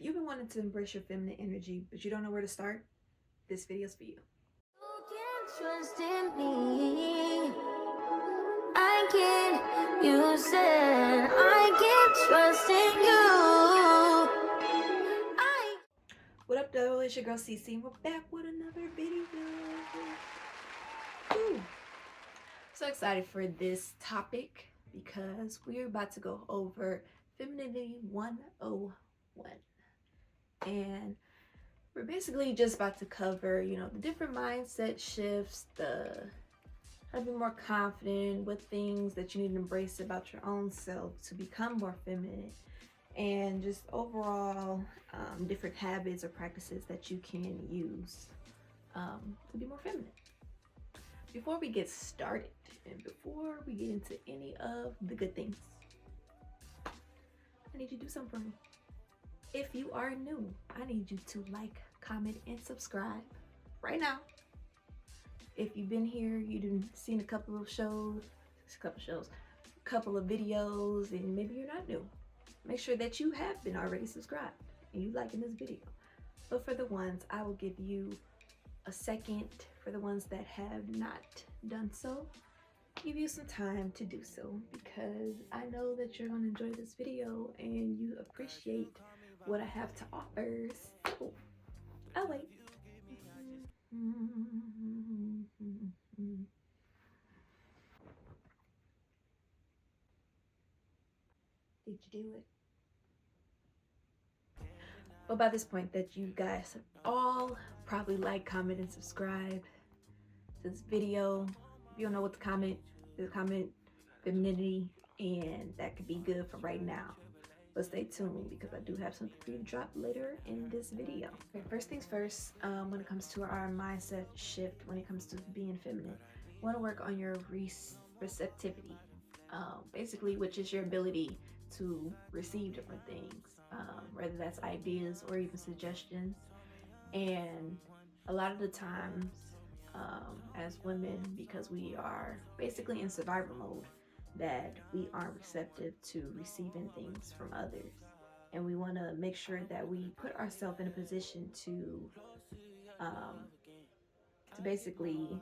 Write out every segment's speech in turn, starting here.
you've been wanting to embrace your feminine energy, but you don't know where to start, this video's for you. You can trust in me. I can. You said I can trust in you. What up, though? It's your girl CC, and we're back with another video. Woo. So excited for this topic because we're about to go over Femininity 101. And we're basically just about to cover, the different mindset shifts, how to be more confident, what things that you need to embrace about your own self to become more feminine, and just overall different habits or practices that you can use to be more feminine. Before we get started and before we get into any of the good things, I need you to do something for me. If you are new, I need you to like, comment, and subscribe right now. If you've been here, you've seen a couple of videos, and maybe you're not new, make sure that you have been already subscribed and you liking this video. But for the ones, I will give you a second. For the ones that have not done so, give you some time to do so, because I know that you're going to enjoy this video and you appreciate what I have to offer. So I'll wait. Did you do it? Well, by this point that you guys have all probably like, comment, and subscribe to this video. If you don't know what to comment, just comment femininity, and that could be good for right now. But stay tuned because I do have something for you to drop later in this video. Okay, first things first, when it comes to our mindset shift, when it comes to being feminine, you want to work on your receptivity, basically, which is your ability to receive different things, whether that's ideas or even suggestions. And a lot of the times, as women, because we are basically in survival mode, that we aren't receptive to receiving things from others, and we want to make sure that we put ourselves in a position to basically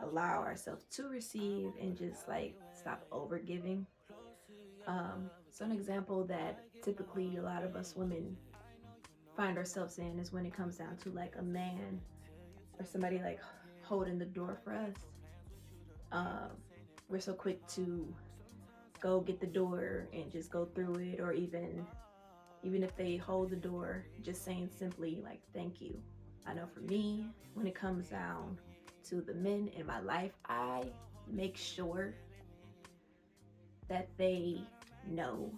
allow ourselves to receive and just like stop over giving. So an example that typically a lot of us women find ourselves in is when it comes down to like a man or somebody like holding the door for us. We're so quick to go get the door and just go through it, or even if they hold the door, just saying simply like thank you. I know for me, when it comes down to the men in my life, I make sure that they know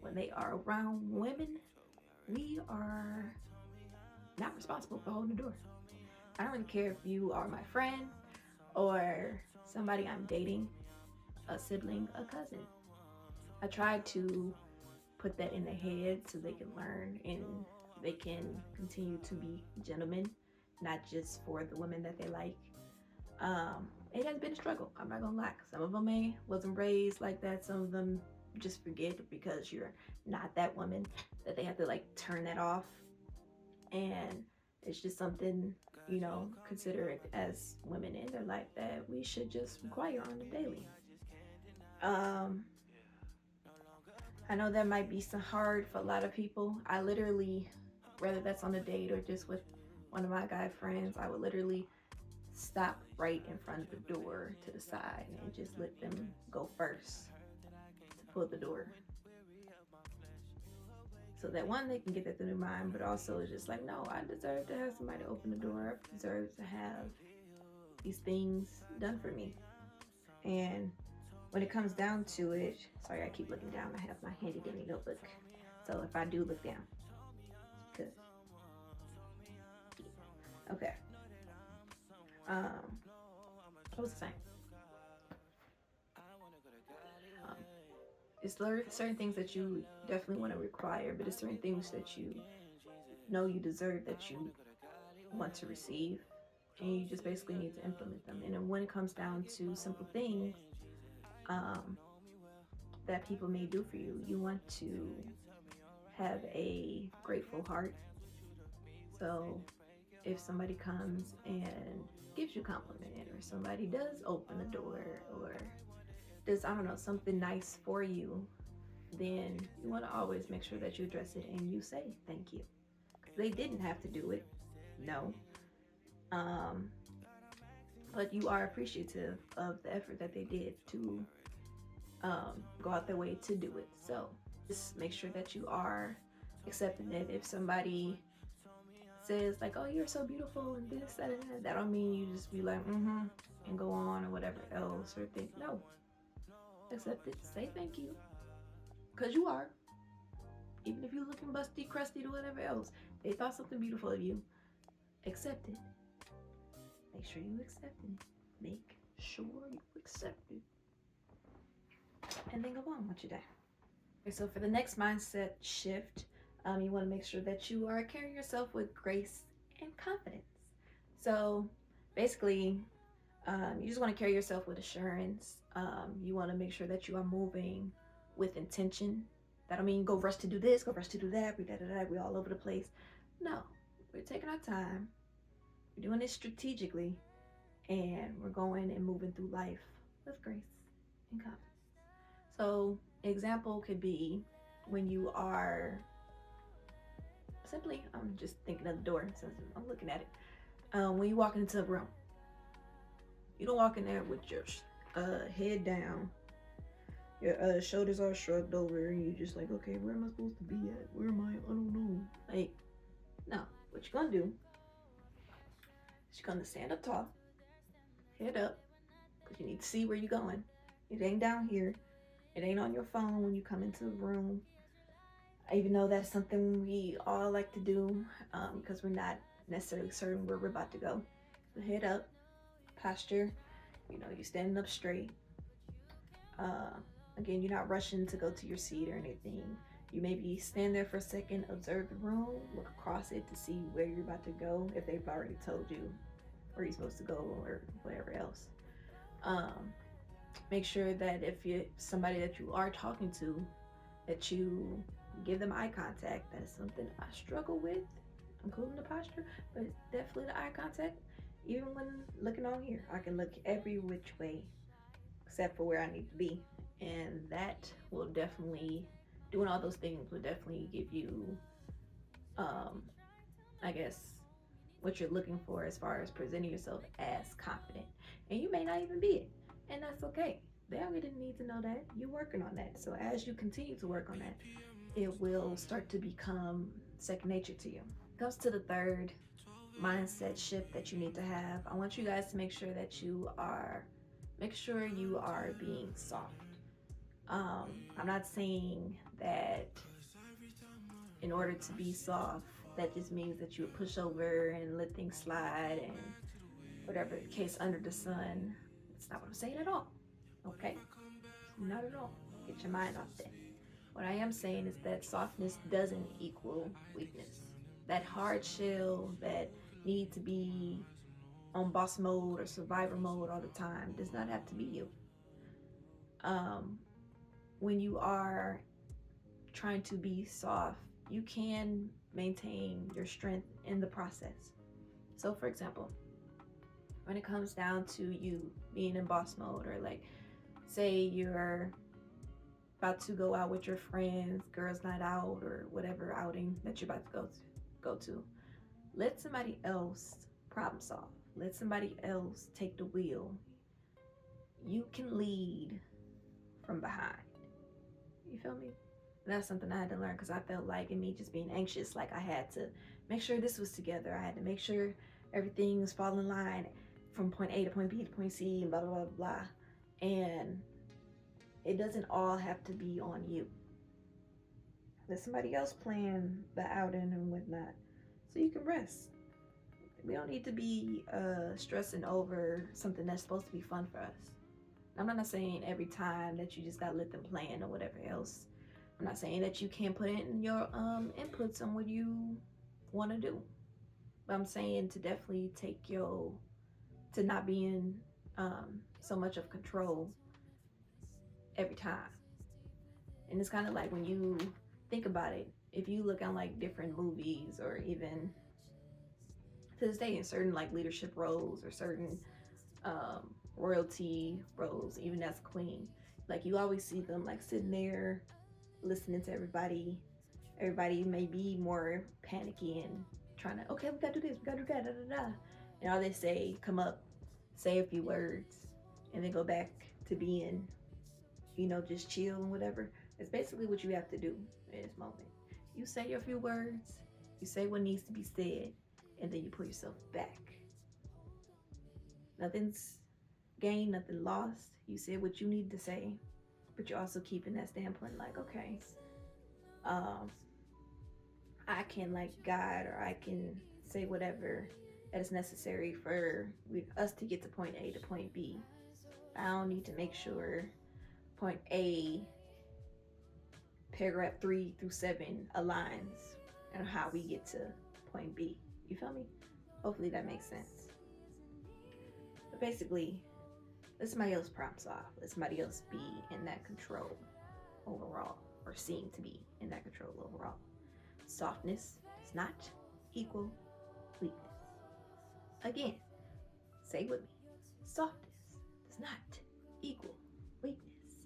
when they are around women, we are not responsible for holding the door. I don't really care if you are my friend or somebody I'm dating, a sibling, a cousin. I try to put that in their head so they can learn and they can continue to be gentlemen, not just for the women that they like. It has been a struggle, I'm not gonna lie. Some of them wasn't raised like that. Some of them just forget because you're not that woman that they have to like turn that off. And it's just something, consider it as women in their life that we should just require on the daily. I know that might be some hard for a lot of people. I literally, whether that's on a date or just with one of my guy friends, I would literally stop right in front of the door to the side and just let them go first to pull the door. So that one, they can get that through their mind, but also it's just like, no, I deserve to have somebody open the door. I deserve to have these things done for me. And when it comes down to it, sorry, I keep looking down. I have my handy dandy notebook. So if I do look down, good. Okay. What was I saying? It's certain things that you definitely want to require, but it's certain things that you know you deserve, that you want to receive, and you just basically need to implement them. And then when it comes down to simple things that people may do for you, you want to have a grateful heart. So if somebody comes and gives you a compliment, or somebody does open the door, or does, I don't know, something nice for you, then you want to always make sure that you address it and you say thank you. They didn't have to do it, no. Um, but you are appreciative of the effort that they did to go out their way to do it. So just make sure that you are accepting it. If somebody says like, "Oh, you're so beautiful," and this, that, and that don't mean you just be like, "Mm-hmm," and go on or whatever else, or think no. Accept it. Say thank you, cause you are. Even if you're looking busty, crusty, or whatever else, they thought something beautiful of you. Accept it. Make sure you accept it. Make sure you accept it, and then go on with your day. Okay, so for the next mindset shift, you want to make sure that you are carrying yourself with grace and confidence. So basically, you just want to carry yourself with assurance. You want to make sure that you are moving with intention. That don't mean go rush to do this, go rush to do that, we all over the place. No, we're taking our time. We're doing this strategically, and we're going and moving through life with grace and confidence. So, example could be when you are simply, I'm just thinking of the door since I'm looking at it. When you walk into a room, you don't walk in there with your head down, your shoulders are shrugged over, and you're just like, okay, where am I supposed to be at? Where am I? I don't know. Like, no. What you're gonna do is you're gonna stand up tall, head up, because you need to see where you're going. It ain't down here. It ain't on your phone when you come into the room. Even though that's something we all like to do, because we're not necessarily certain where we're about to go. So head up, posture, you're standing up straight. Again, you're not rushing to go to your seat or anything. You maybe stand there for a second, observe the room, look across it to see where you're about to go, if they've already told you where you're supposed to go or whatever else. Make sure that if you're somebody that you are talking to, that you give them eye contact. That's something I struggle with, including the posture, but it's definitely the eye contact. Even when looking on here, I can look every which way except for where I need to be. And that will definitely, doing all those things will definitely give you, I guess, what you're looking for as far as presenting yourself as confident. And you may not even be it, and that's okay. They already didn't need to know that. You're working on that. So as you continue to work on that, it will start to become second nature to you. It comes to the third mindset shift that you need to have. I want you guys to make sure that you are being soft. I'm not saying that in order to be soft, that just means that you would push over and let things slide and whatever the case under the sun. That's not what I'm saying at all. Okay? Not at all. Get your mind off that. What I am saying is that softness doesn't equal weakness. That hard shell, that need to be on boss mode or survivor mode all the time, does not have to be you. When you are trying to be soft, you can maintain your strength in the process. So, for example, when it comes down to you being in boss mode, or like, say you're about to go out with your friends, girls' night out, or whatever outing that you're about to go to, let somebody else problem solve. Let somebody else take the wheel. You can lead from behind. You feel me? That's something I had to learn, because I felt like, in me just being anxious, like I had to make sure this was together. I had to make sure everything was falling in line from point A to point B to point C, and blah, blah, blah, blah. And it doesn't all have to be on you. Let somebody else plan the outing and whatnot, so you can rest. We don't need to be stressing over something that's supposed to be fun for us. I'm not saying every time that you just gotta let them plan or whatever else. I'm not saying that you can't put in your inputs on what you want to do. But I'm saying to definitely to not be in so much of control every time. And it's kind of like, when you think about it, if you look on like different movies, or even to this day in certain like leadership roles or certain royalty roles, even as queen, like you always see them like sitting there listening to everybody. Everybody may be more panicky and trying to, okay, we gotta do this, we gotta do that, da da da. And all they say, come up, say a few words, and then go back to being, just chill and whatever. It's basically what you have to do in this moment. You say your few words, you say what needs to be said, and then you pull yourself back. Nothing's gained, nothing lost. You said what you need to say, but you're also keeping that standpoint like, okay, um, I can like guide, or I can say whatever that is necessary for us to get to point A to point B. I don't need to make sure point A, paragraph 3 through 7 aligns and how we get to point B. You feel me? Hopefully that makes sense. But basically, let somebody else prompt solve. Let somebody else be in that control overall, or seem to be in that control overall. Softness does not equal weakness. Again, say with me. Softness does not equal weakness.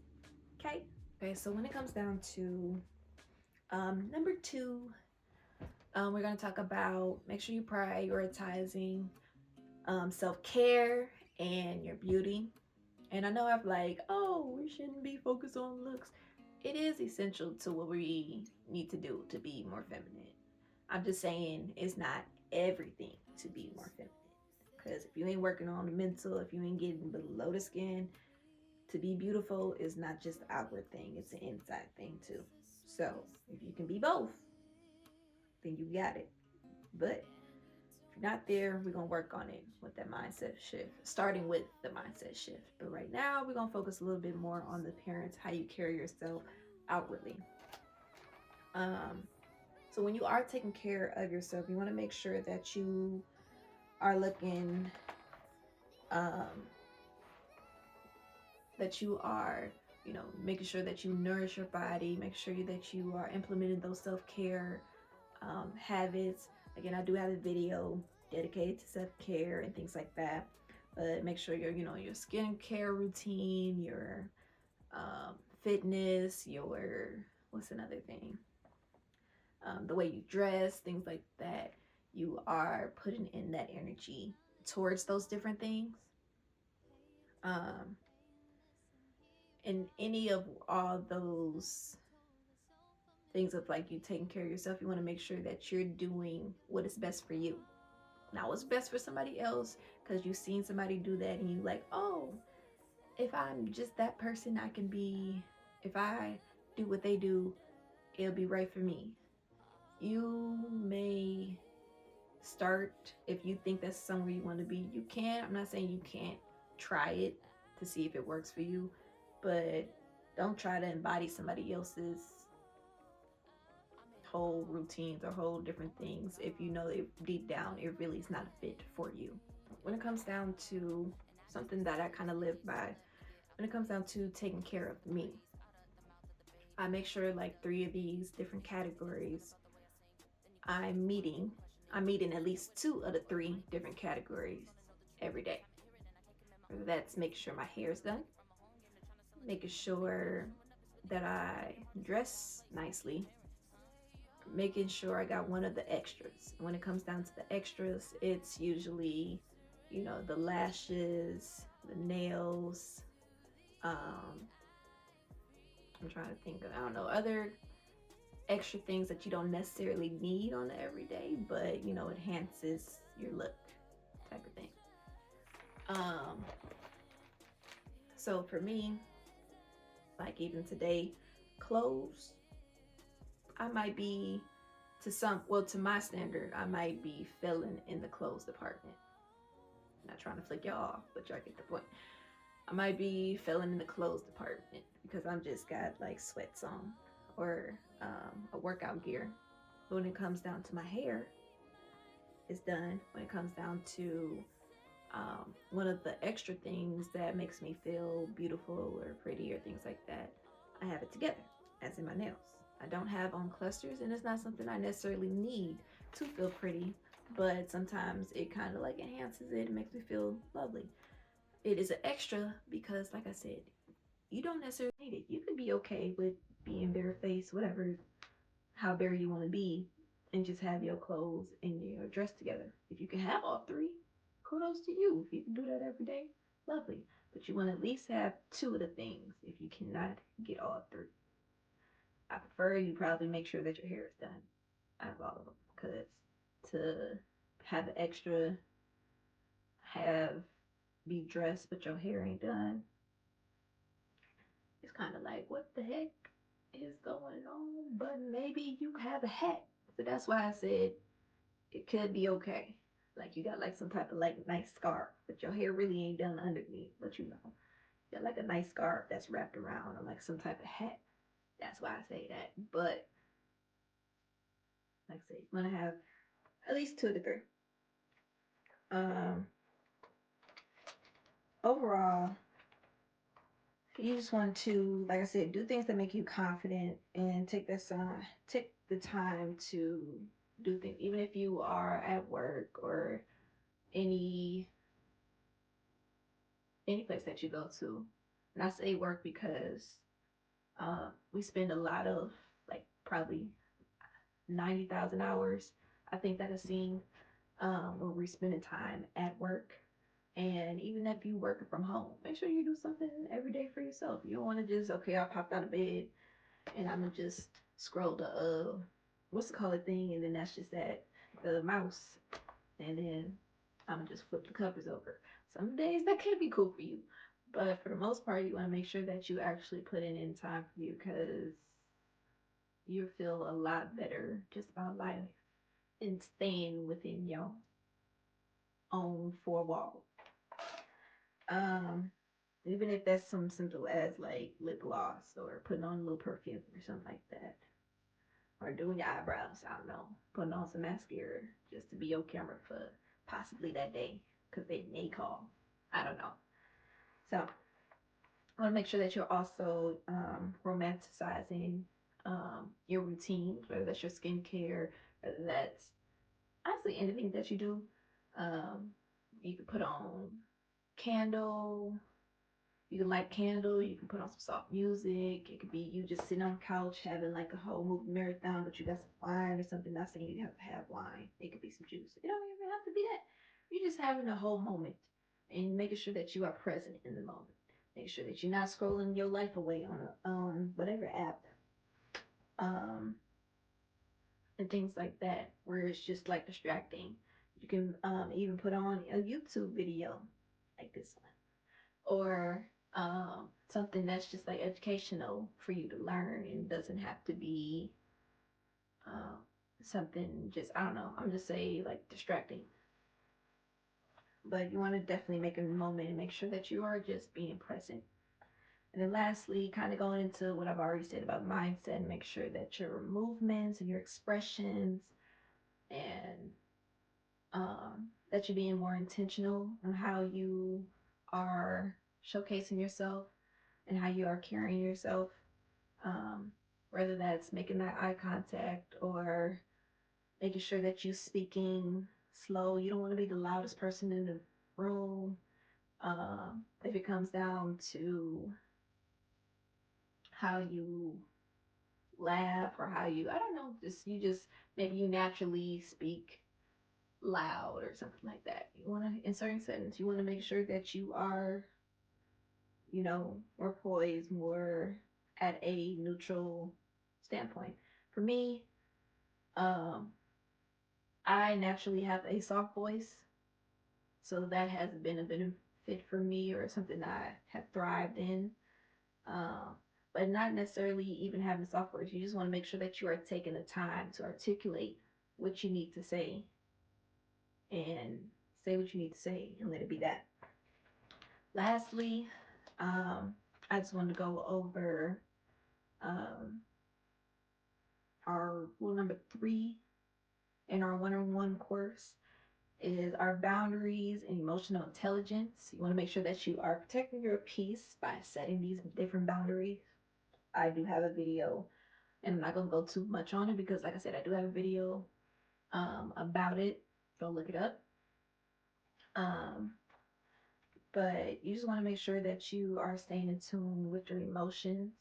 Okay? Okay, so when it comes down to number 2, we're going to talk about make sure you prioritizing self-care and your beauty. And I know I'm like, oh, we shouldn't be focused on looks. It is essential to what we need to do to be more feminine. I'm just saying it's not everything to be more feminine. Because if you ain't working on the mental, if you ain't getting below the skin, to be beautiful is not just an outward thing, it's an inside thing too. So if you can be both, then you got it. But if you're not there, we're gonna work on it with that mindset shift, starting with the mindset shift. But right now, we're gonna focus a little bit more on the appearance, how you carry yourself outwardly. So when you are taking care of yourself, you want to make sure that you are looking, that you are, making sure that you nourish your body, make sure that you are implementing those self-care habits. Again, I do have a video dedicated to self-care and things like that, but make sure your skincare routine, your fitness, what's another thing, the way you dress, things like that, you are putting in that energy towards those different things. And any of all those things of like you taking care of yourself, you want to make sure that you're doing what is best for you, not what's best for somebody else, because you've seen somebody do that and you like, oh, if I'm just that person, if I do what they do, it'll be right for me. You may start, if you think that's somewhere you want to be, you can. I'm not saying you can't try it to see if it works for you, but don't try to embody somebody else's whole routines or whole different things if you know that deep down it really is not a fit for you. When it comes down to something that I kind of live by, when it comes down to taking care of me, I make sure like 3 of these different categories I'm meeting at least 2 of the 3 different categories every day. Whether that's making sure my hair is done, making sure that I dress nicely, making sure I got one of the extras. When it comes down to the extras, it's usually, the lashes, the nails, I'm trying to think of, I don't know, other extra things that you don't necessarily need on the everyday, but it enhances your look type of thing. So for me, like even today, clothes, I might be to my standard, I might be failing in the clothes department. I'm not trying to flick y'all off, but y'all get the point. I might be failing in the clothes department because I'm just got like sweats on or a workout gear. But when it comes down to my hair, it's done. When it comes down to one of the extra things that makes me feel beautiful or pretty or things like that, I have it together, as in my nails. I don't have on clusters, and it's not something I necessarily need to feel pretty, but sometimes it kind of like enhances it and makes me feel lovely. It is an extra because, like I said, you don't necessarily need it. You can be okay with being barefaced, whatever, how bare you want to be, and just have your clothes and your dress together. If you can have all three, kudos to you. If you can do that every day, lovely. But you want to at least have two of the things if you cannot get all three. I prefer you probably make sure that your hair is done out of all of them because to have an extra, have be dressed but your hair ain't done, it's kind of like what the heck is going on? But maybe you have a hat, so that's why I said it could be okay. Like you got like some type of like nice scarf, but your hair really ain't done underneath. But you know, you got like a nice scarf that's wrapped around or like some type of hat. That's why I say that. But like I say, you want to have at least two to three. Um, Overall, you just want to, like I said, do things that make you confident and take the time to do things, even if you are at work or any any place that you go to. And I say work because we spend a lot of like probably 90,000 hours. I think that is seen when we're spending time at work. And even if you work from home, make sure you do something every day for yourself. You don't want to just, okay, I popped out of bed and I'm going to just scroll the, what's the call it thing? And then that's just that, the mouse. And then I'm going to just flip the covers over. Some days that can be cool for you. But for the most part, you want to make sure that you actually put in time for you because you feel a lot better just about life and staying within your own four walls. Um, Even if that's some simple as like lip gloss or putting on a little perfume or something like that, or doing your eyebrows. I don't know, putting on some mascara just to be on camera for possibly that day because they may call. I don't know. So I want to make sure that you're also romanticizing your routines, whether that's your skincare, whether that's honestly anything that you do. Um, you can put on candle. You can light candle. You can put on some soft music. It could be you just sitting on the couch having like a whole movie marathon, but you got some wine or something. Not saying you have to have wine. It could be some juice. It don't even have to be that. You're just having a whole moment and making sure that you are present in the moment. Make sure that you're not scrolling your life away on whatever app, um, and things like that, where it's just like distracting. You can even put on a YouTube video like this one, or something that's just like educational for you to learn and doesn't have to be um, something just, I don't know, I'm just say like distracting. But you want to definitely make a moment and make sure that you are just being present. And then lastly, kind of going into what I've already said about mindset, and make sure that your movements and your expressions and that you're being more intentional on how you are showcasing yourself and how you are carrying yourself. Um, Whether that's making that eye contact or making sure that you're speaking slow. You don't want to be the loudest person in the room. If it comes down to how you laugh or how you, I don't know, just you just maybe you naturally speak loud or something like that. You want to, in certain settings, you want to make sure that you are, more poised, more at a neutral standpoint. For me, um, I naturally have a soft voice, so that has been a benefit for me or something that I have thrived in. Um, but not necessarily even having soft voice. You just want to make sure that you are taking the time to articulate what you need to say and say what you need to say and let it be that. Lastly, I just want to go over um, our rule number 3 in our one-on-one course is our boundaries and emotional intelligence. You want to make sure that you are protecting your peace by setting these different boundaries. I do have a video And I'm not gonna go too much on it because, like I said, I do have a video about it. Go look it up. Um, but you just want to make sure that you are staying in tune with your emotions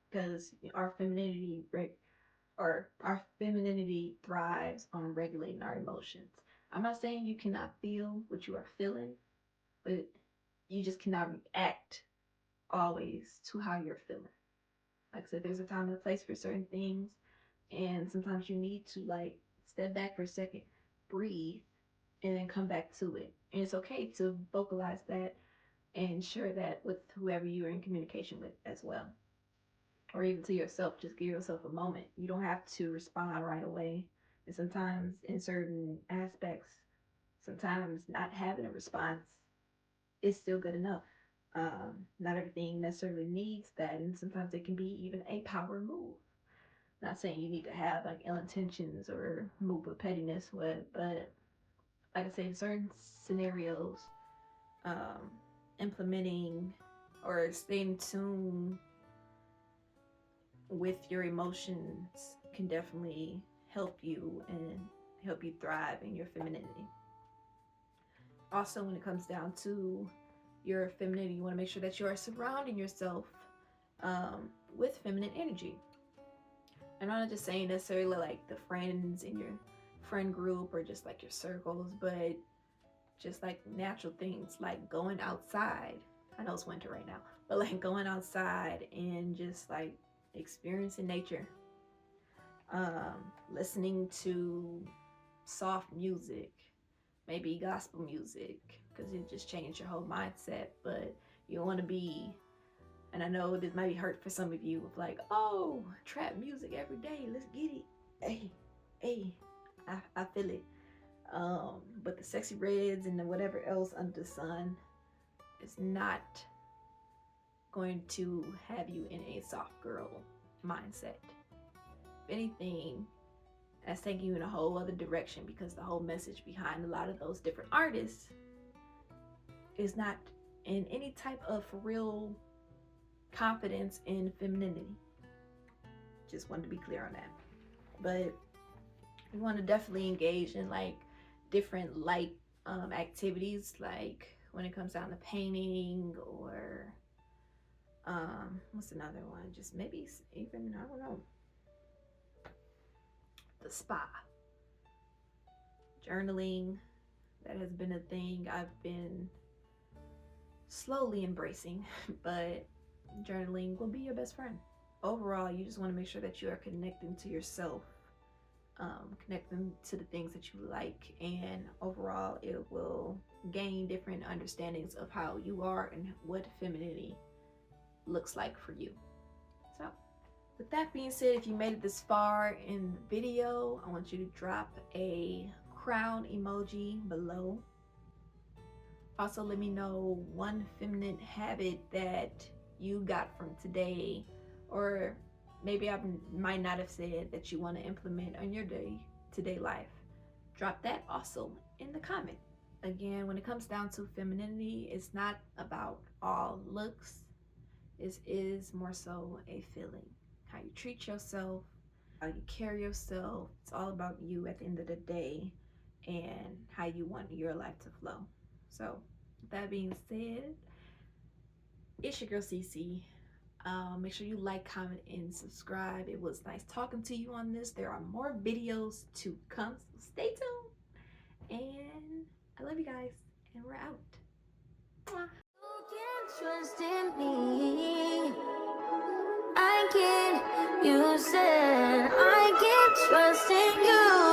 because our femininity thrives on regulating our emotions. I'm not saying you cannot feel what you are feeling, but you just cannot react always to how you're feeling. Like I said, there's a time and a place for certain things, and sometimes you need to like step back for a second, breathe, and then come back to it. And it's okay to vocalize that and share that with whoever you are in communication with as well. Or even to yourself, just give yourself a moment. You don't have to respond right away. And sometimes, in certain aspects, sometimes not having a response is still good enough. Not everything necessarily needs that, and sometimes it can be even a power move. Not saying you need to have like ill intentions or move with pettiness, but like I said, in certain scenarios, um, implementing or staying tuned with your emotions can definitely help you and help you thrive in your femininity. Also, when it comes down to your femininity, you want to make sure that you are surrounding yourself with feminine energy. And I'm not just saying necessarily like the friends in your friend group or just like your circles, but just like natural things like going outside. I know it's winter right now, but like going outside and just like experiencing nature, listening to soft music, maybe gospel music, because it just changed your whole mindset. But you want to be, and I know this might be hurt for some of you, of like, oh, trap music every day, let's get it. Hey, hey, I feel it. But the sexy reds and the whatever else under the sun is not going to have you in a soft girl mindset. If anything, that's taking you in a whole other direction because the whole message behind a lot of those different artists is not in any type of for real confidence in femininity. Just wanted to be clear on that. But you want to definitely engage in like different light activities, like when it comes down to painting or what's another one? Just maybe even, I don't know, the spa, journaling. That has been a thing I've been slowly embracing, but journaling will be your best friend. Overall, you just want to make sure that you are connecting to yourself, connecting to the things that you like, and overall, it will gain different understandings of how you are and what femininity looks like for you. So, with that being said, if you made it this far in the video, I want you to drop a crown emoji below. Also, let me know one feminine habit that you got from today, or maybe I might not have said that you want to implement on your day-to-day life. Drop that also in the comment. Again, when it comes down to femininity, it's not about all looks. It is more so a feeling. How you treat yourself, how you carry yourself. It's all about you at the end of the day and how you want your life to flow. So, with that being said, it's your girl CC. Make sure you like, comment, and subscribe. It was nice talking to you on this. There are more videos to come, so stay tuned. And I love you guys, and we're out. Mwah. You can trust in me. I can. You said I can trust in you.